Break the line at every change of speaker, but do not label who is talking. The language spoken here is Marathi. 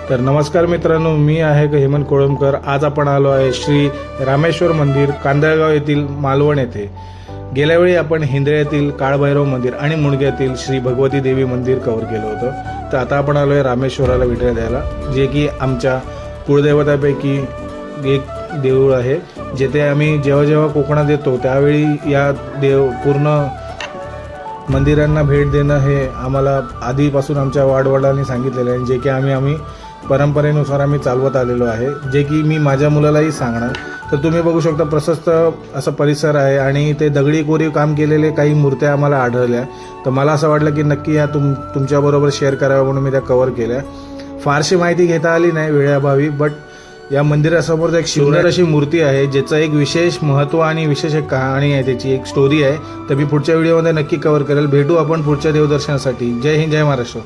तर नमस्कार मित्रांनो, मी आहे हेमंत कोळंबकर। आज आपण आलो आहे श्री रामेश्वर मंदिर कांदळगाव येथील मालवण येथे। गेल्या वेळी आपण हिंद्रे येथील काळभैरव मंदिर आणि मुणग्यातील श्री भगवती देवी मंदिर कव्हर केलं होतं। तर आता आपण आलो आहे रामेश्वराला भेट द्यायला, जे की आमच्या कुळदेवतापैकी एक देऊळ आहे, जेथे आम्ही जेव्हा जेव्हा कोकणात येतो त्यावेळी या पूर्ण मंदिरांना भेट देणं हे आम्हाला आधीपासून आमच्या वाडवडिलांनी सांगितलेलं आहे, जे की आम्ही परंपरेनुसार आम्ही चालवत आलेलो आहे, जे की मी माझ्या मुलालाही सांगणार। तर तुम्ही बघू शकता प्रशस्त असा परिसर आहे आणि ते दगडी कोरीव काम केलेले काही मूर्त्या आम्हाला आढळल्या। तर मला असं वाटलं की नक्की या तुमच्याबरोबर शेअर करावं म्हणून मी त्या कव्हर केल्या। फारशी माहिती घेता आली नाही वेळाभावी, बट या मंदिरासमोर एक सुंदर अशी मूर्ती आहे, ज्याचं एक विशेष महत्त्व आणि विशेष एक कहाणी आहे, त्याची एक स्टोरी आहे। तर मी पुढच्या व्हिडिओमध्ये नक्की कव्हर करेल। भेटू आपण पुढच्या देवदर्शनासाठी। जय हिंद, जय महाराष्ट्र।